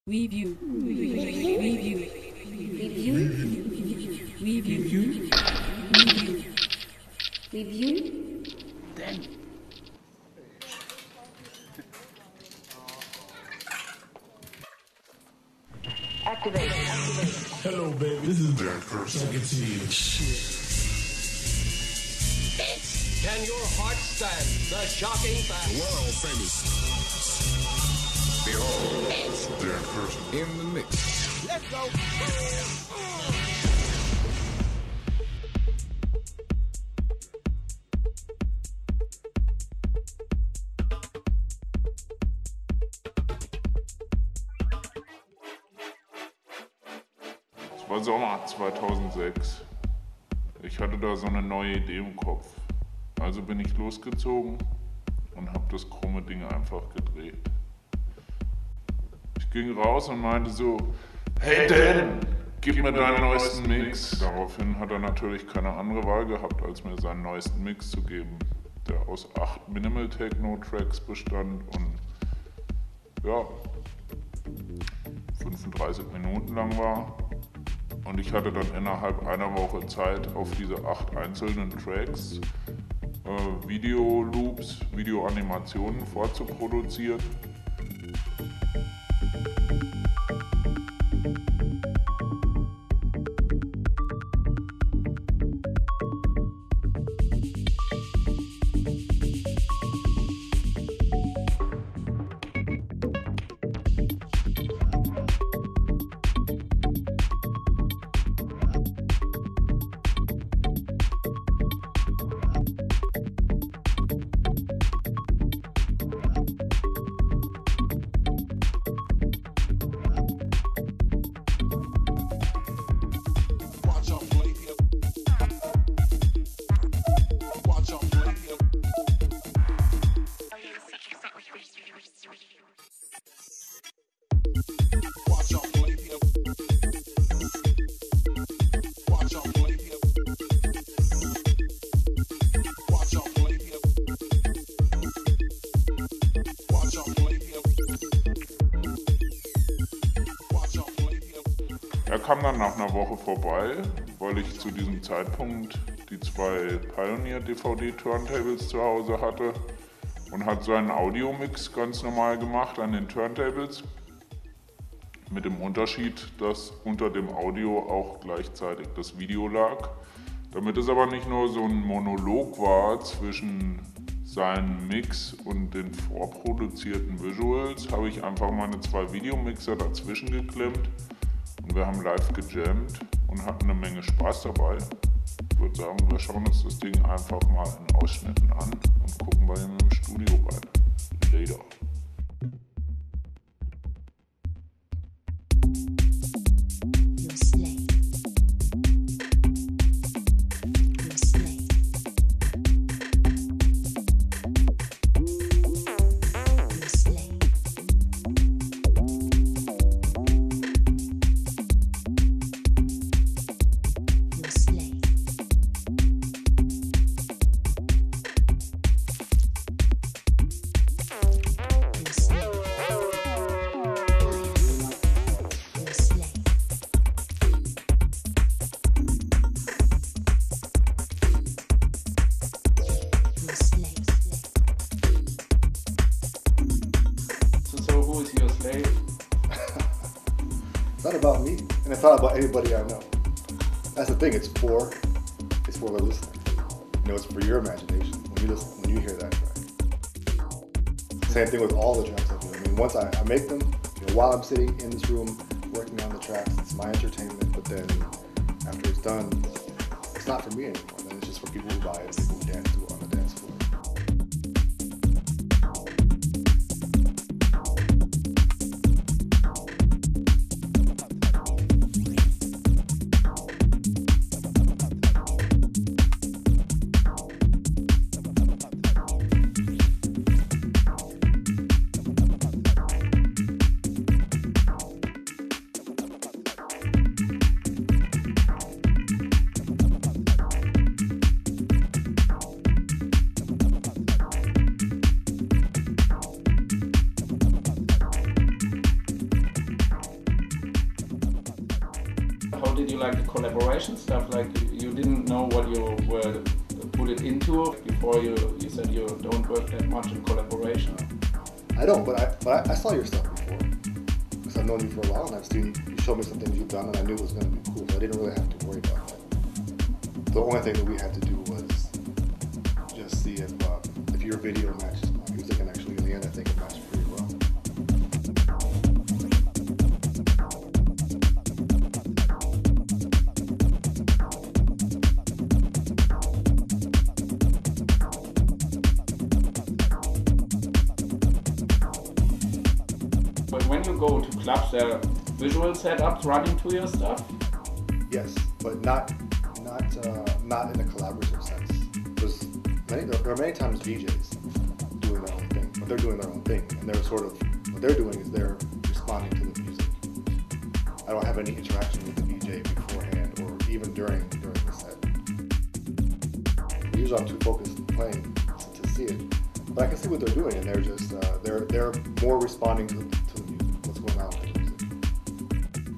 Weview. Weview. Then. Activate. Hello, baby. This is that person. I can see you. Can your heart stand the shocking fact? World famous. Behold, that person in the mix. Let's go. Es war Sommer 2006. Ich hatte da so eine neue Idee im Kopf. Also bin ich losgezogen und habe das krumme Ding einfach gedreht. Ich ging raus und meinte so, hey Dan, gib mir deinen neuesten Mix. Daraufhin hat er natürlich keine andere Wahl gehabt, als mir seinen neuesten Mix zu geben, der aus 8 Minimal Techno Tracks bestand und ja, 35 Minuten lang war. Und ich hatte dann innerhalb einer Woche Zeit, auf diese 8 einzelnen Tracks Videoloops, Videoanimationen vorzuproduzieren. Er kam dann nach einer Woche vorbei, weil ich zu diesem Zeitpunkt die 2 Pioneer DVD Turntables zu Hause hatte und hat seinen Audiomix ganz normal gemacht an den Turntables. Mit dem Unterschied, dass unter dem Audio auch gleichzeitig das Video lag. Damit es aber nicht nur so ein Monolog war zwischen seinem Mix und den vorproduzierten Visuals, habe ich einfach meine 2 Videomixer dazwischen geklemmt. Und wir haben live gejammt und hatten eine Menge Spaß dabei. Ich würde sagen, wir schauen uns das Ding einfach mal in Ausschnitten an und gucken bei ihm im Studio rein. Later. It's not about me, and it's not about anybody I know. That's the thing. It's for the listener. You know, it's for your imagination when you hear that track. Same thing with all the tracks I do. I mean, once I make them, you know, while I'm sitting in this room working on the tracks, it's my entertainment. But then after it's done, it's not for me anymore. Then it's just for people who buy it, people who dance to it on the dance floor. did you like the collaboration stuff? Like you didn't know what you were put it into before you said you don't work that much in collaboration? I don't, but I saw your stuff before. Because I've known you for a while and I've seen you show me some things you've done and I knew it was going to be cool. So I didn't really have to worry about that. The only thing that we had to do was just see if your video matches my music, and actually in the end I think it matched pretty well. But when you go to clubs, there are visual setups running to your stuff? Yes, but not in a collaborative sense. There are many times DJs doing their own thing, but they're doing their own thing, and they're sort of, what they're doing is they're responding to the music. I don't have any interaction with the DJ beforehand or even during the set. Usually I'm too focused playing to see it, but I can see what they're doing, and they're just they're more responding to the music, what's going on with the music.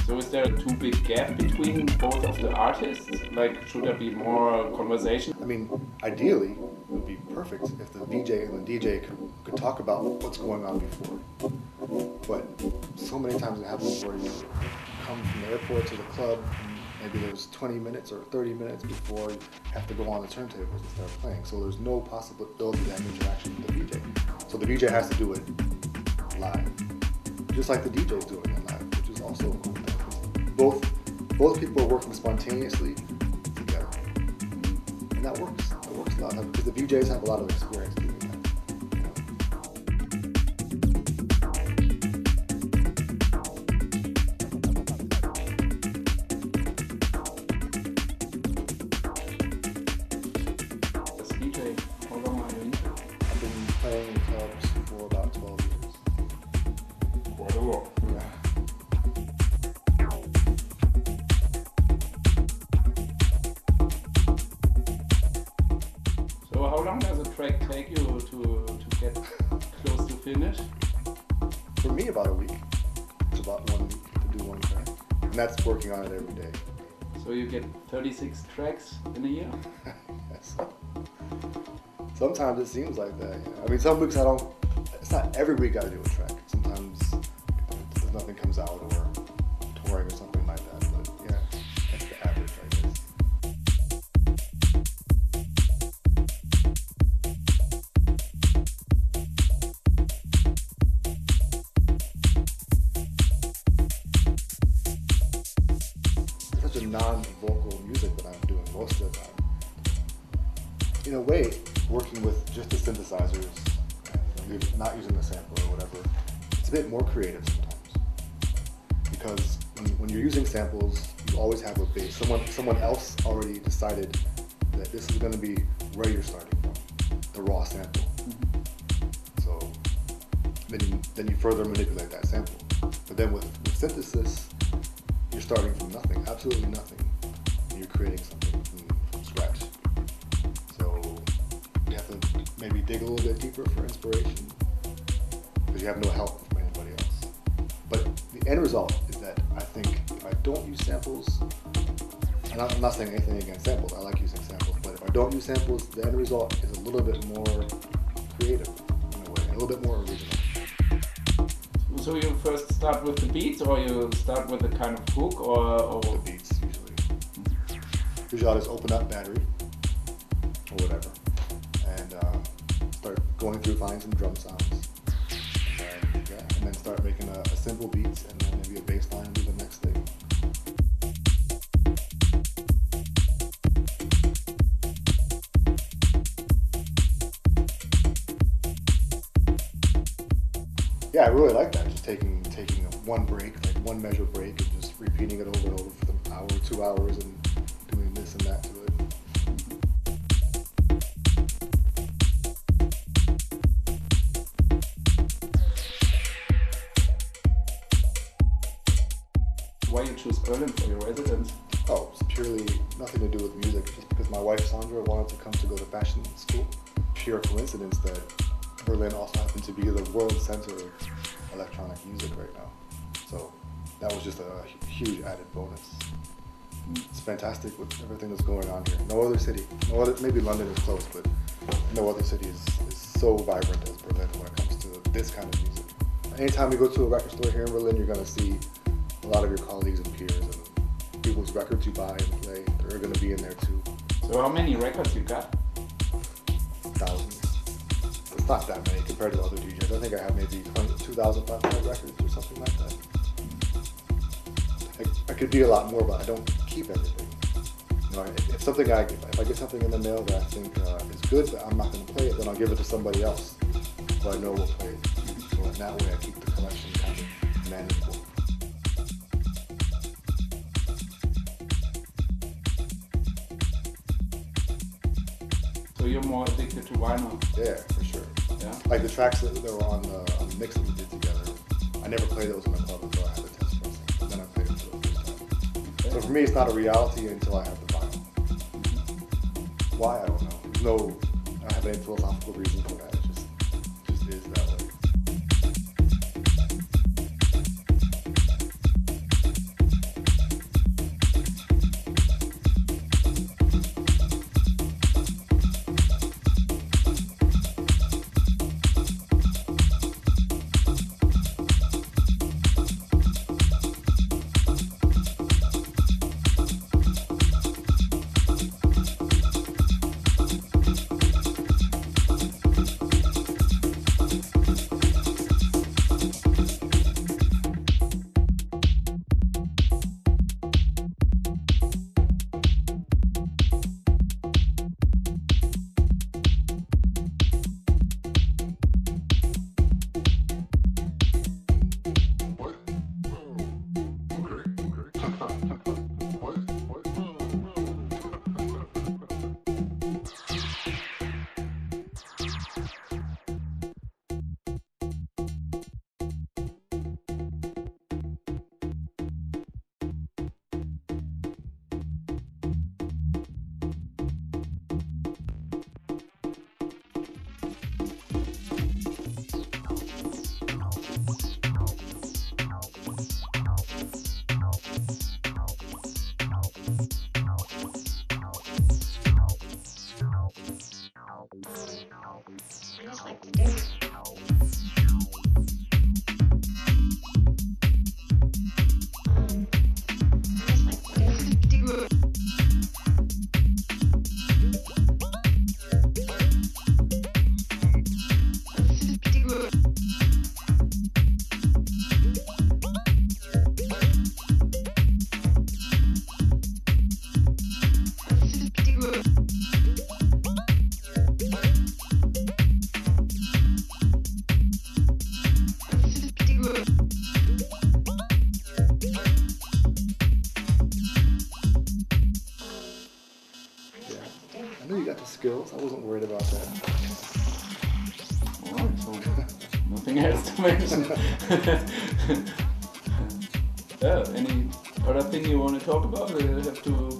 So is there a too big gap between both of the artists? Like, should there be more conversation? I mean, ideally, it would be perfect if the VJ and the DJ could talk about what's going on before. But so many times it happens where you come from the airport to the club, and maybe there's 20 minutes or 30 minutes before you have to go on the turntables and start playing. So there's no possibility to have interaction with the VJ. So the VJ has to do it live, just like the DJ's doing it live, which is also a cool thing. Both people are working spontaneously together, and that works. It works a lot because the VJs have a lot of experience doing that. As DJ, how long are you into it? I've been playing in clubs for about 12 years. Quite a lot. Yeah. So how long does a track take you to get close to finish? For me, about a week. It's about 1 week to do one track, and that's working on it every day. So you get 36 tracks in a year? Yes. Sometimes it seems like that. Yeah. I mean, some weeks I don't. It's not every week I do a track. Sometimes nothing comes out or touring or something like that. But yeah, that's the average, I guess. It's such a non-vocal music that I'm doing most of the time. In a way, working with just the synthesizers and not using the sampler or whatever, it's a bit more creative sometimes. Because when you're using samples, you always have a base. Someone else already decided that this is going to be where you're starting from, the raw sample. So then you further manipulate that sample. But then with synthesis, you're starting from nothing, absolutely nothing, and you're creating something from scratch. So you have to maybe dig a little bit deeper for inspiration because you have no help from anybody else. But the end result is that I think if I don't use samples, and I'm not saying anything against samples, I like using samples, but if I don't use samples, the end result is a little bit more creative in a way, a little bit more original. So you first start with the beats, or you start with a kind of hook, or The beats, usually. Usually I'll just open up Battery, or whatever, and start going through, finding some drum sounds. And then start making a simple beats, and then maybe a bass line will be the next thing. Yeah, I really like that. Just taking one break, like one measure break, and just repeating it over and over for an hour, 2 hours, and doing this and that to it. why you choose Berlin for your residence? Oh, it's purely nothing to do with music. Just because my wife Sandra wanted to come to go to fashion school. Pure coincidence that Berlin also happened to be the world center of electronic music right now. So that was just a huge added bonus. It's fantastic with everything that's going on here. No other city, maybe London is close, but no other city is so vibrant as Berlin when it comes to this kind of music. Anytime you go to a record store here in Berlin, you're going to see a lot of your colleagues and peers and people's records you buy and play. They're going to be in there too. So how many records you got? Thousands. It's not that many compared to other DJs. I think I have maybe 2,500 records or something like that. I could be a lot more, but I don't keep everything. You know, if I get something in the mail that I think is good, but I'm not going to play it, then I'll give it to somebody else who I know will play it. So in that way, I keep the collection kind of manageable. So you're more addicted to vinyl? Yeah, for sure. Yeah. Like the tracks that were on the mix that we did together, I never played those in the club until I had the test pressing. Then I played them for the first time. Okay. So for me, it's not a reality until I have the vinyl. Why? I don't know. I don't have any philosophical reason for that. It just is that way. Skills. I wasn't worried about that. Alright, so nothing else to mention. Any other thing you want to talk about? We have to